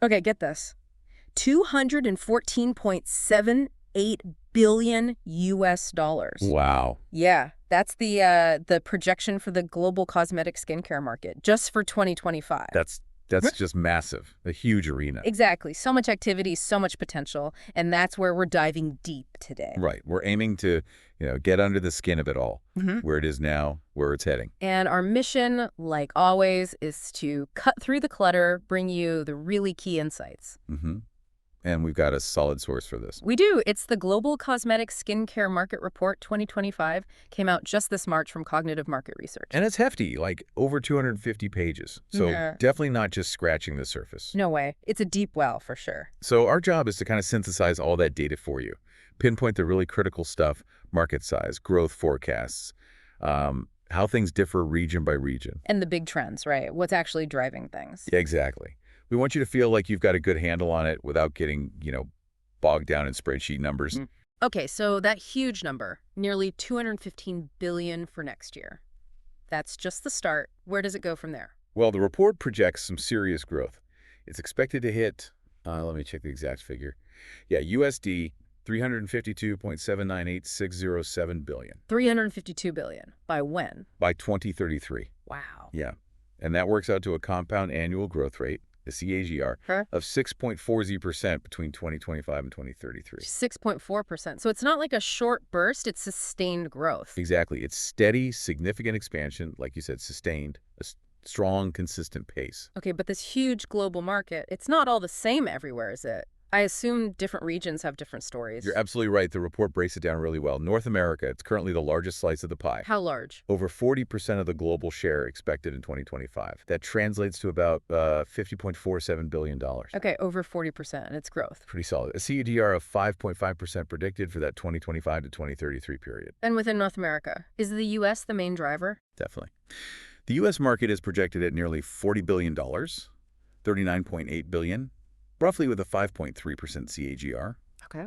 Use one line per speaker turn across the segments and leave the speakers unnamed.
Okay, get this. 214.78 billion US dollars.
Wow.
Yeah, that's the projection for the global cosmetic skincare market just for 2025.
That's just massive. A huge arena.
Exactly. So much activity, so much potential, and that's where we're diving deep today.
Right. We're aiming to, get under the skin of it all,
Mhm.
where it is now, where it's heading.
And our mission, like always, is to cut through the clutter, bring you the really key insights.
hmm And we've got a solid source for this.
We do. It's the Global Cosmetic Skin Care Market Report 2025. Came out just this March from Cognitive Market Research.
And it's hefty, like over 250 pages. So
Yeah.
definitely not just scratching the surface.
No way. It's a deep well, for sure.
So our job is to kind of synthesize all that data for you, pinpoint the really critical stuff, market size, growth forecasts, how things differ region by region.
And the big trends, right? What's actually driving things.
Yeah, exactly. We want you to feel like you've got a good handle on it without getting, bogged down in spreadsheet numbers.
Okay, so that huge number, nearly 215 billion for next year. That's just the start. Where does it go from there?
Well, the report projects some serious growth. It's expected to hit, let me check the exact figure. Yeah, USD 352.798607 billion
352 billion. By when?
by 2033.
Wow.
Yeah. And that works out to a compound annual growth rate, the CAGR,
Huh?
of 6.40% between 2025 and 2033.
6.4%. So it's not like a short burst, it's sustained growth.
Exactly. It's steady, significant expansion, like you said, sustained, strong, consistent pace.
Okay, but this huge global market, it's not all the same everywhere, is it? I assume different regions have different stories.
You're absolutely right. The report breaks it down really well. North America, it's currently the largest slice of the pie.
How large?
Over 40% of the global share expected in 2025. That translates to about $50.47 billion.
Okay, over 40%, and it's growth.
Pretty solid. A CAGR of 5.5% predicted for that 2025 to 2033 period.
And within North America, is the U.S. the main driver?
Definitely. The U.S. market is projected at nearly $40 billion, $39.8 billion, roughly with a 5.3% CAGR.
Okay.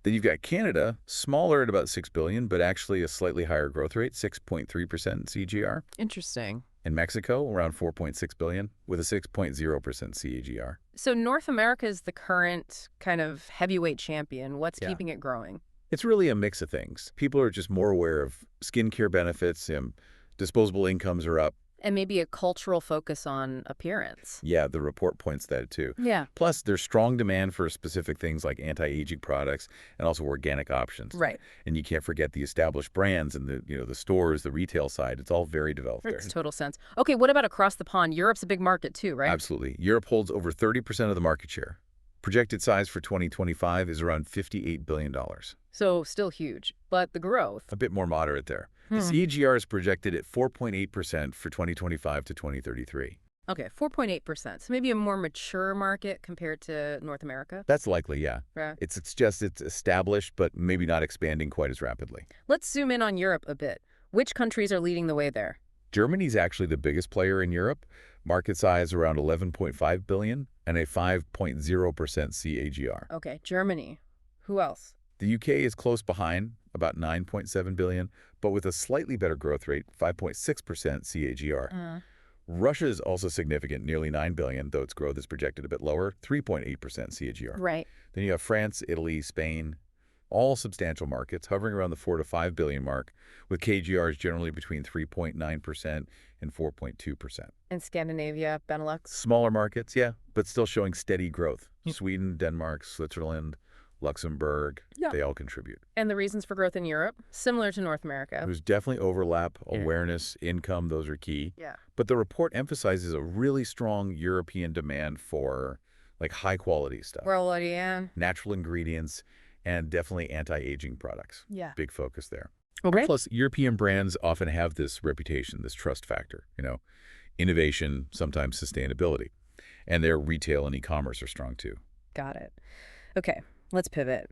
Then you've got Canada, smaller at about $6 billion, but actually a slightly higher growth rate, 6.3% CAGR.
Interesting.
And Mexico, around $4.6 billion, with a 6.0% CAGR.
So North America is the current kind of heavyweight champion. What's
Yeah.
keeping it growing?
It's really a mix of things. People are just more aware of skincare benefits, disposable incomes are up.
And maybe a cultural focus on appearance.
Yeah, the report points that too.
Yeah.
Plus, there's strong demand for specific things like anti-aging products and also organic options.
Right.
And you can't forget the established brands and the stores, the retail side. It's all very developed there.
Makes total sense. Okay, what about across the pond? Europe's a big market too, right?
Absolutely. Europe holds over 30% of the market share. Projected size for 2025 is around $58 billion.
So still huge, but the growth.
A bit more moderate there. The CAGR is projected at 4.8% for 2025 to 2033.
Okay, 4.8%. So maybe a more mature market compared to North America.
That's likely, yeah.
Right.
It's established, but maybe not expanding quite as rapidly.
Let's zoom in on Europe a bit. Which countries are leading the way there?
Germany's actually the biggest player in Europe. Market size around $11.5 billion and a 5.0% CAGR.
Okay, Germany. Who else?
The UK is close behind, about $9.7 billion, but with a slightly better growth rate, 5.6% CAGR. Russia is also significant, nearly $9 billion, though its growth is projected a bit lower, 3.8% CAGR.
Right.
Then you have France, Italy, Spain, all substantial markets, hovering around the 4 to 5 billion mark, with KGRs generally between 3.9% and 4.2%.
And Scandinavia, Benelux?
Smaller markets, yeah, but still showing steady growth. Sweden, Denmark, Switzerland, Luxembourg,
Yeah.
they all contribute.
And the reasons for growth in Europe? Similar to North America.
There's definitely overlap, awareness, income, those are key.
Yeah.
But the report emphasizes a really strong European demand for like high quality stuff.
Well, yeah.
Natural ingredients and definitely anti-aging products.
Yeah.
Big focus there.
Okay.
Plus, European brands often have this reputation, this trust factor, innovation, sometimes sustainability. And their retail and e-commerce are strong too.
Got it. Okay, let's pivot.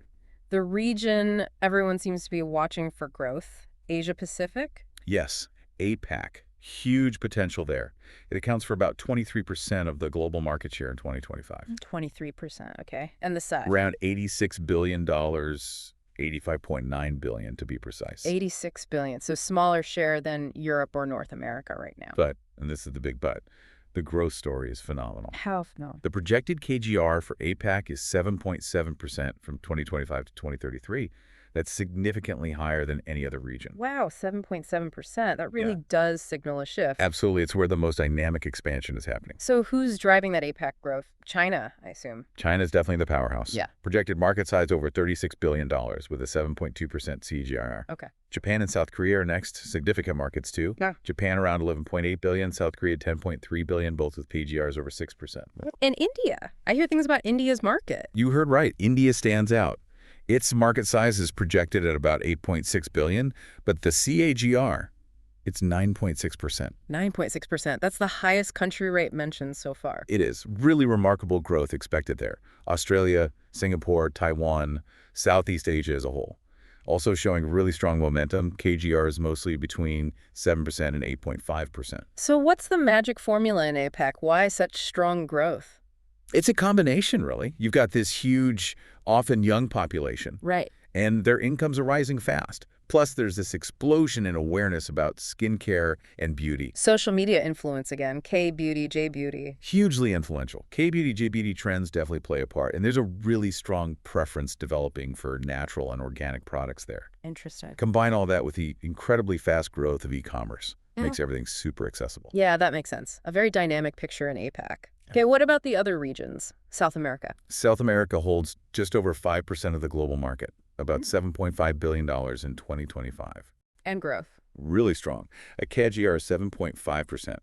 The region everyone seems to be watching for growth, Asia Pacific?
Yes, APAC. Huge potential there. It accounts for about 23% of the global market share in 2025.
23%, okay. And the size?
Around $86 billion, $85.9 billion to be precise.
86 billion, so smaller share than Europe or North America right now.
But, and this is the big but, The growth story is phenomenal.
How? No.
The projected CAGR for APAC is 7.7% from 2025 to 2033. That's significantly higher than any other region.
Wow, 7.7%. That really
Yeah.
does signal a shift.
Absolutely. It's where the most dynamic expansion is happening.
So who's driving that APAC growth? China, I assume.
China is definitely the powerhouse.
Yeah.
Projected market size over $36 billion with a 7.2% CAGR.
Okay.
Japan and South Korea are next, significant markets too.
Yeah.
Japan around 11.8 billion, South Korea 10.3 billion, both with PGRs over 6%.
And India. I hear things about India's market.
You heard right. India stands out. Its market size is projected at about 8.6 billion, but the CAGR, it's 9.6%.
9.6%. That's the highest country rate mentioned so far.
It is really remarkable growth expected there. Australia, Singapore, Taiwan, Southeast Asia as a whole. Also showing really strong momentum. KGR is mostly between 7% and 8.5%.
So what's the magic formula in APAC? Why such strong growth?
It's a combination, really. You've got this huge, often young population,
Right.
and their incomes are rising fast. Plus, there's this explosion in awareness about skincare and beauty.
Social media influence again. K-beauty, J-beauty.
Hugely influential. K-beauty, J-beauty trends definitely play a part, and there's a really strong preference developing for natural and organic products there.
Interesting.
Combine all that with the incredibly fast growth of e-commerce.
Yeah.
Makes everything super accessible.
Yeah, that makes sense. A very dynamic picture in APAC. Okay, what about the other regions? South America.
South America holds just over 5% of the global market, about $7.5 billion in 2025.
And growth.
Really strong. A CAGR of 7.5%,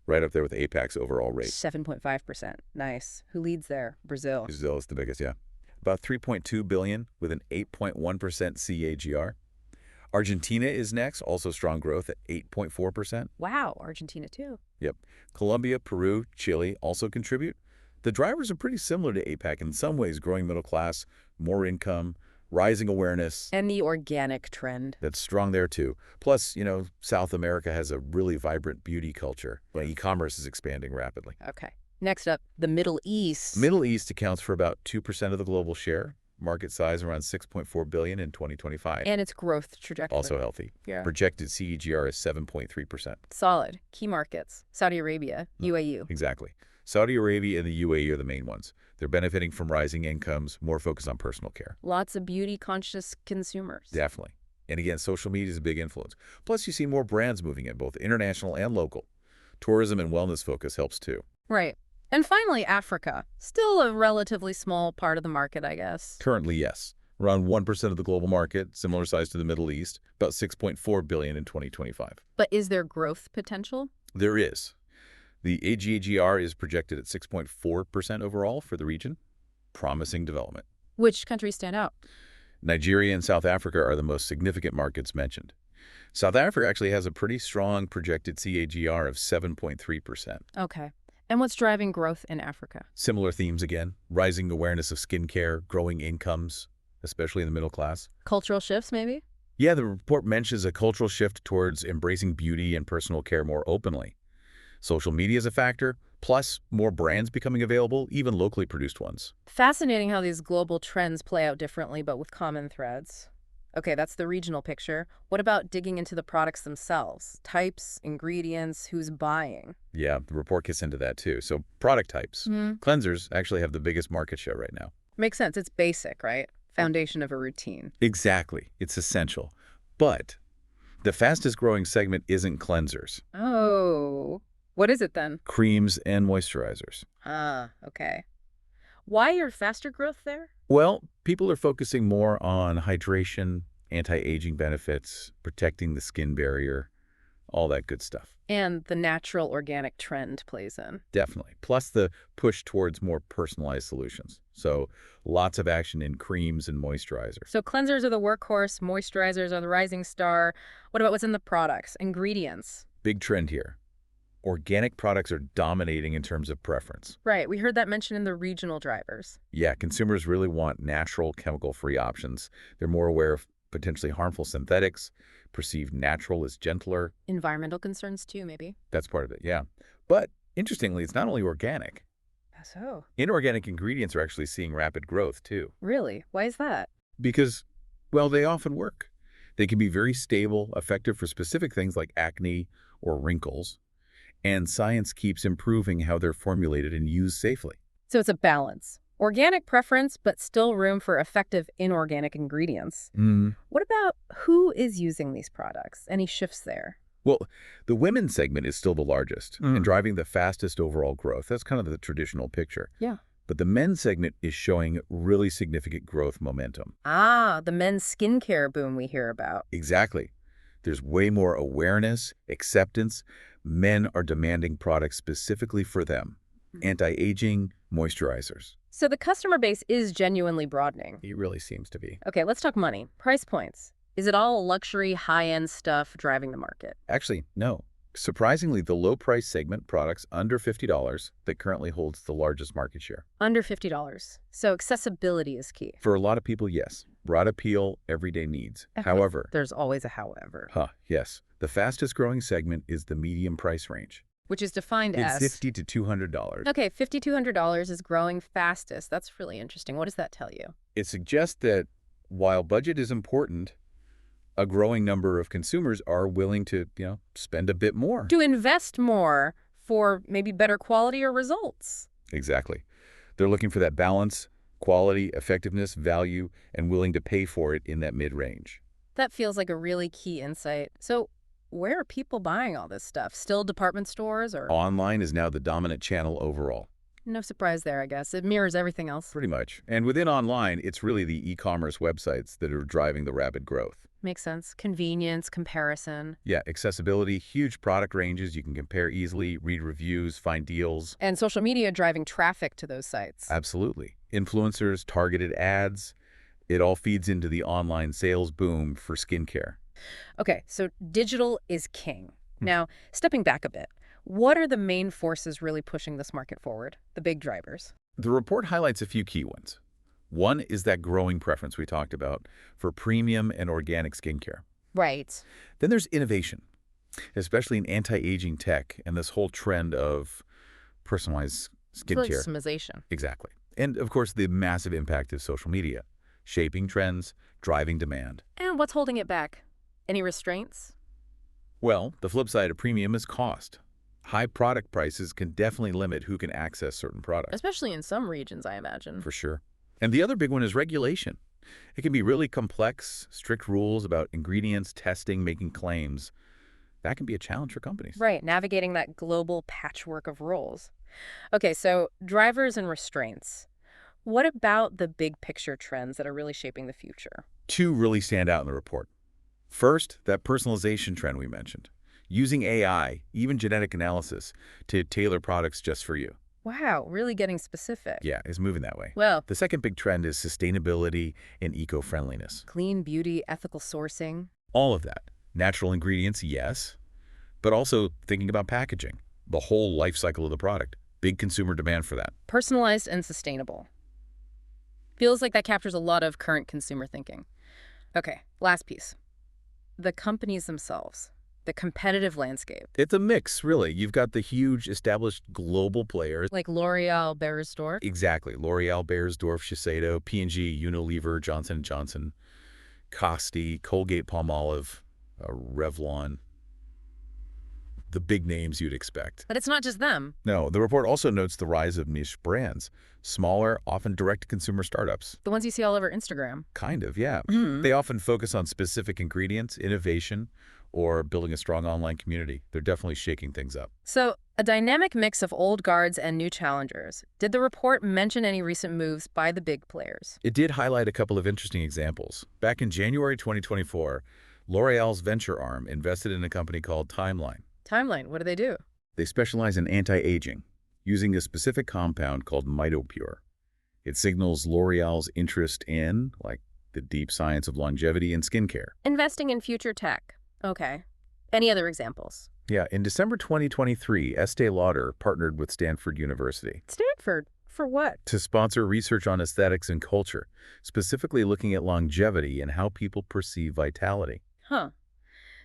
right up there with APAC's overall rate.
7.5%. Nice. Who leads there? Brazil.
Brazil is the biggest, yeah. About 3.2 billion with an 8.1% CAGR. Argentina is next, also strong growth at 8.4%.
Wow, Argentina too.
Yep. Colombia, Peru, Chile also contribute. The drivers are pretty similar to APAC in some ways, growing middle class, more income, rising awareness.
And the organic trend.
That's strong there too. Plus, South America has a really vibrant beauty culture. E-commerce is expanding rapidly.
Okay. Next up, the Middle East.
Middle East accounts for about 2% of the global share. Market size around 6.4 billion in 2025.
And its growth trajectory.
Also healthy.
Yeah.
Projected CAGR is 7.3%.
Solid. Key markets. Saudi Arabia, UAE.
Exactly. Saudi Arabia and the UAE are the main ones. They're benefiting from rising incomes, more focus on personal care.
Lots of beauty-conscious consumers.
Definitely. And again, social media is a big influence. Plus, you see more brands moving in, both international and local. Tourism and wellness focus helps too.
Right. And finally, Africa. Still a relatively small part of the market, I guess.
Currently, yes. Around 1% of the global market, similar size to the Middle East, about 6.4 billion in 2025.
But is there growth potential?
There is. The AGAGR is projected at 6.4% overall for the region. Promising development.
Which countries stand out?
Nigeria and South Africa are the most significant markets mentioned. South Africa actually has a pretty strong projected CAGR of 7.3%.
Okay. And what's driving growth in Africa?
Similar themes again, rising awareness of skincare, growing incomes, especially in the middle class.
Cultural shifts, maybe?
Yeah, the report mentions a cultural shift towards embracing beauty and personal care more openly. Social media is a factor, plus more brands becoming available, even locally produced ones.
Fascinating how these global trends play out differently, but with common threads. Okay, that's the regional picture. What about digging into the products themselves? Types, ingredients, who's buying?
Yeah, the report gets into that too. So product types. Cleansers actually have the biggest market share right now.
Makes sense. It's basic, right? Foundation of a routine.
Exactly. It's essential. But the fastest growing segment isn't cleansers.
Oh, what is it then?
Creams and moisturizers.
Ah, okay. Why your faster growth there?
Well, people are focusing more on hydration, anti-aging benefits, protecting the skin barrier, all that good stuff.
And the natural organic trend plays in.
Definitely. Plus the push towards more personalized solutions. So lots of action in creams and moisturizers.
So cleansers are the workhorse, moisturizers are the rising star. What about what's in the products? Ingredients.
Big trend here. Organic products are dominating in terms of preference.
Right, we heard that mentioned in the regional drivers.
Yeah, consumers really want natural, chemical-free options. They're more aware of potentially harmful synthetics, perceived natural as gentler.
Environmental concerns too, maybe.
That's part of it, yeah. But interestingly, it's not only organic.
So?
Inorganic ingredients are actually seeing rapid growth too.
Really? Why is that?
Because, well, they often work. They can be very stable, effective for specific things like acne or wrinkles. And science keeps improving how they're formulated and used safely.
So it's a balance. Organic preference, but still room for effective inorganic ingredients.
Mm.
What about who is using these products? Any shifts there?
Well, the women's segment is still the largest and driving the fastest overall growth. That's kind of the traditional picture.
Yeah.
But the men's segment is showing really significant growth momentum.
Ah, the men's skincare boom we hear about.
Exactly. There's way more awareness, acceptance. Men are demanding products specifically for them. Anti-aging moisturizers.
So the customer base is genuinely broadening.
It really seems to be.
Okay, let's talk money. Price points. Is it all luxury, high-end stuff driving the market?
Actually, no. Surprisingly, the low-price segment, products under $50, that currently holds the largest market share.
Under $50. So accessibility is key.
For a lot of people, yes. Broad appeal, everyday needs. However,
There's always a however.
yes. The fastest growing segment is the medium price range.
Which is defined
It's
as...
$50 to $200.
Okay, $5,200 is growing fastest. That's really interesting. What does that tell you?
It suggests that while budget is important, a growing number of consumers are willing to, spend a bit more.
To invest more for maybe better quality or results.
Exactly. They're looking for that balance, quality, effectiveness, value, and willing to pay for it in that mid-range.
That feels like a really key insight. So where are people buying all this stuff? Still department stores or...
Online is now the dominant channel overall.
No surprise there, I guess. It mirrors everything else.
Pretty much. And within online, it's really the e-commerce websites that are driving the rapid growth.
Makes sense. Convenience, comparison.
Yeah, accessibility, huge product ranges. You can compare easily, read reviews, find deals.
And social media driving traffic to those sites.
Absolutely. Influencers, targeted ads. It all feeds into the online sales boom for skincare.
Okay, so digital is king. Now, stepping back a bit, what are the main forces really pushing this market forward? The big drivers.
The report highlights a few key ones. One is that growing preference we talked about for premium and organic skincare.
Right.
Then there's innovation, especially in anti-aging tech and this whole trend of personalized skincare.
Personalization.
Exactly. And, of course, the massive impact of social media, shaping trends, driving demand.
And what's holding it back? Any restraints?
Well, the flip side of premium is cost. High product prices can definitely limit who can access certain products.
Especially in some regions, I imagine.
For sure. And the other big one is regulation. It can be really complex, strict rules about ingredients, testing, making claims. That can be a challenge for companies.
Right, navigating that global patchwork of rules. Okay, so drivers and restraints. What about the big picture trends that are really shaping the future?
Two really stand out in the report. First, that personalization trend we mentioned. Using AI, even genetic analysis, to tailor products just for you.
Wow, really getting specific.
Yeah, it's moving that way.
Well,
The second big trend is sustainability and eco-friendliness.
clean beauty, ethical sourcing.
All of that. Natural ingredients, yes, but also thinking about packaging, the whole life cycle of the product. Big consumer demand for that.
Personalized and sustainable. Feels like that captures a lot of current consumer thinking. Okay, last piece. The companies themselves. The competitive landscape.
It's a mix, really. You've got the huge established global players.
Like L'Oreal, Beiersdorf.
Exactly. L'Oreal, Beiersdorf, Shiseido, P&G, Unilever, Johnson & Johnson, Costi, Colgate-Palmolive, Revlon. The big names you'd expect.
But it's not just them.
No, the report also notes the rise of niche brands. Smaller, often direct-to-consumer startups.
The ones you see all over Instagram.
Kind of, yeah. They often focus on specific ingredients, innovation, or building a strong online community. They're definitely shaking things up.
So, a dynamic mix of old guards and new challengers. Did the report mention any recent moves by the big players?
It did highlight a couple of interesting examples. Back in January 2024, L'Oreal's venture arm invested in a company called Timeline.
Timeline, what do they do?
They specialize in anti-aging, using a specific compound called MitoPure. It signals L'Oreal's interest in, like, the deep science of longevity and skincare.
Investing in future tech. Okay. Any other examples?
Yeah, in December 2023, Estee Lauder partnered with Stanford University
Stanford? For what?
to sponsor research on aesthetics and culture, specifically looking at longevity and how people perceive vitality.
Huh.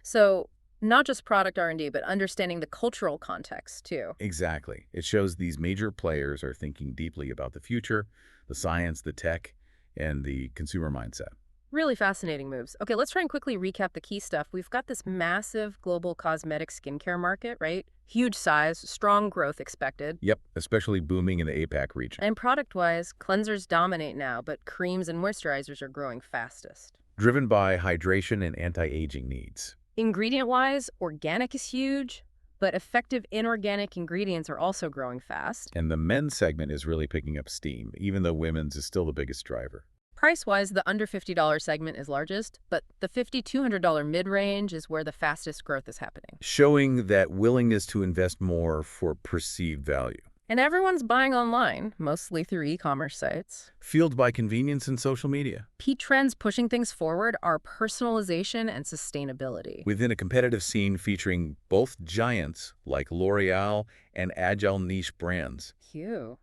So, not just product R&D, but understanding the cultural context, too.
Exactly. It shows these major players are thinking deeply about the future, the science, the tech, and the consumer mindset.
Really fascinating moves. Okay, let's try and quickly recap the key stuff. We've got this massive global cosmetic skincare market, right? Huge size, strong growth expected.
Yep, especially booming in the APAC region.
And product-wise, cleansers dominate now, but creams and moisturizers are growing fastest.
Driven by hydration and anti-aging needs.
Ingredient-wise, organic is huge, but effective inorganic ingredients are also growing fast.
And the men's segment is really picking up steam, even though women's is still the biggest driver.
Price-wise, the under $50 segment is largest, but the $50–$200 mid-range is where the fastest growth is happening.
Showing that willingness to invest more for perceived value.
And everyone's buying online, mostly through e-commerce sites.
Fueled by convenience and social media.
Key trends pushing things forward are personalization and sustainability.
Within a competitive scene featuring both giants like L'Oreal and agile niche brands.
Phew.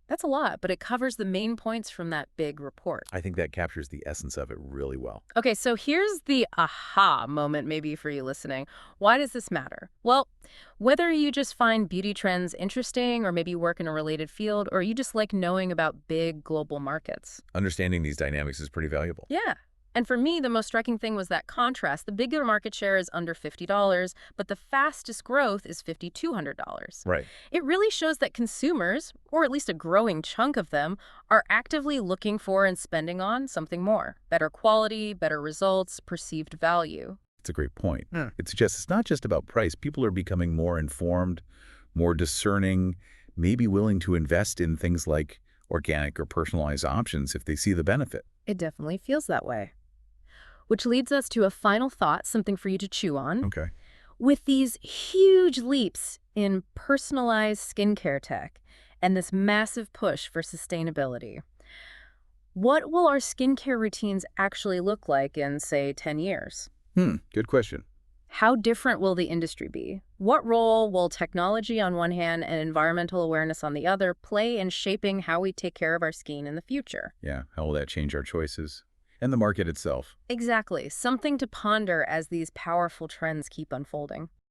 That's a lot, but it covers the main points from that big report.
I think that captures the essence of it really well.
Okay, so here's the aha moment maybe for you listening. Why does this matter? Well, whether you just find beauty trends interesting or maybe work in a related field, or you just like knowing about big global markets.
Understanding these dynamics is pretty valuable.
Yeah. And for me, the most striking thing was that contrast. The bigger market share is under $50, but the fastest growth is $5,200.
Right.
It really shows that consumers, or at least a growing chunk of them, are actively looking for and spending on something more. Better quality, better results, perceived value.
It's a great point. It suggests it's not just about price. People are becoming more informed, more discerning, maybe willing to invest in things like organic or personalized options if they see the benefit.
It definitely feels that way. Which leads us to a final thought, something for you to chew on.
Okay.
With these huge leaps in personalized skincare tech and this massive push for sustainability, what will our skincare routines actually look like in, say, 10 years?
Good question.
How different will the industry be? What role will technology on one hand and environmental awareness on the other play in shaping how we take care of our skin in the future?
Yeah, how will that change our choices? And the market itself.
Exactly. Something to ponder as these powerful trends keep unfolding.